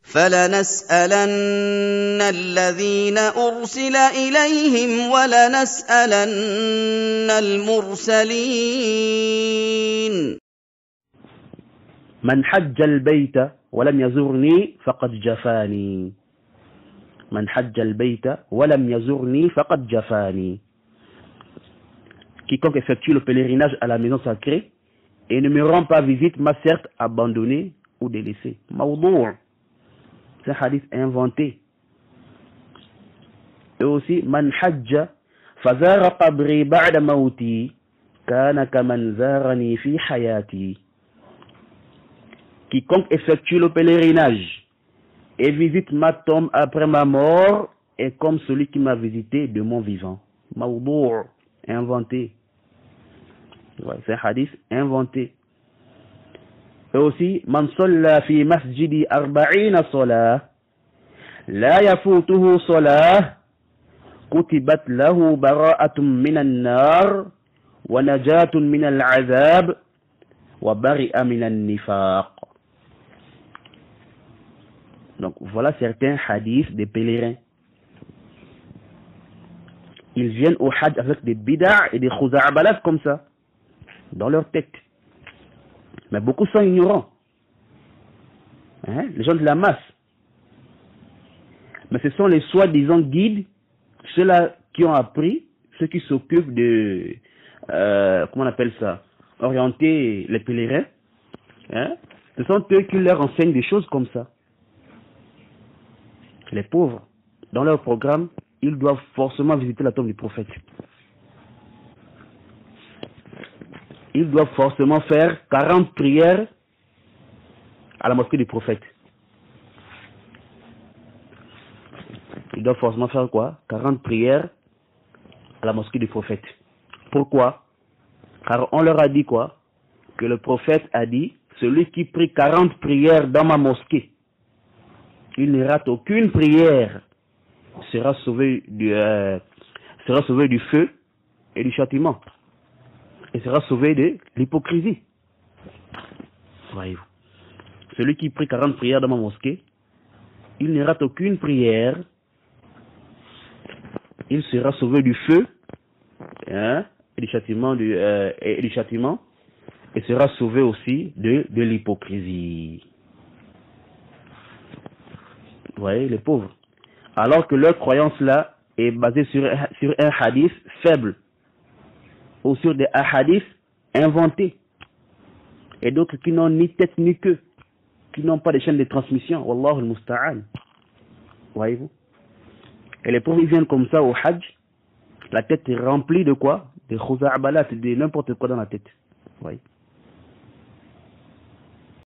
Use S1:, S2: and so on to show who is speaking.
S1: فلنسألن الذين أرسل إليهم ولنسألن المرسلين.
S2: من حج البيت ولم يزرني فقد جفاني. من حج البيت ولم يزرني فقد جفاني. Quiconque effectue le pèlerinage à la maison sacrée et ne me rend pas visite m'a certes abandonné ou délaissé. Mawdou'. C'est un hadith inventé. Et aussi, man hajja fazara qabri ba'da mawti kana kaman zarani fi hayati. Quiconque effectue le pèlerinage et visite ma tombe après ma mort est comme celui qui m'a visité de mon vivant. Mawdou', inventé. Ouais, c'est un hadith inventé. Et aussi, man salla fi masjidi arba'ina salah, la yafutuhu salah, kutibat lahu bara'atun minan nar, wa najatun minal azab, wa bari'a minan nifaq. Donc voilà certains hadiths des pèlerins. Ils viennent au hajj avec des bid'a et des khuza'abalat comme ça, dans leur tête. Mais beaucoup sont ignorants. Hein? Les gens de la masse. Mais ce sont les soi-disant guides, ceux-là qui ont appris, ceux qui s'occupent de, comment on appelle ça, orienter les pèlerins. Hein? Ce sont eux qui leur enseignent des choses comme ça. Les pauvres, dans leur programme, ils doivent forcément visiter la tombe du prophète. Ils doivent forcément faire 40 prières à la mosquée du prophète. Ils doivent forcément faire quoi? 40 prières à la mosquée du prophète. Pourquoi? Car on leur a dit quoi? Que le prophète a dit, celui qui prie 40 prières dans ma mosquée, il ne rate aucune prière, sera sauvé du feu et du châtiment. Et sera sauvé de l'hypocrisie. Voyez-vous. Celui qui prie 40 prières dans ma mosquée, il ne rate aucune prière, il sera sauvé du feu, hein, et du châtiment, et sera sauvé aussi de l'hypocrisie. Vous voyez, les pauvres. Alors que leur croyance là est basée sur un hadith faible, ou sur des hadiths inventés, et d'autres qui n'ont ni tête ni queue, qui n'ont pas de chaîne de transmission. Wallahu al-musta'an. Voyez-vous. Et les pauvres, ils viennent comme ça au hajj, la tête est remplie de quoi? De khuza'abalat, de n'importe quoi dans la tête. Voyez.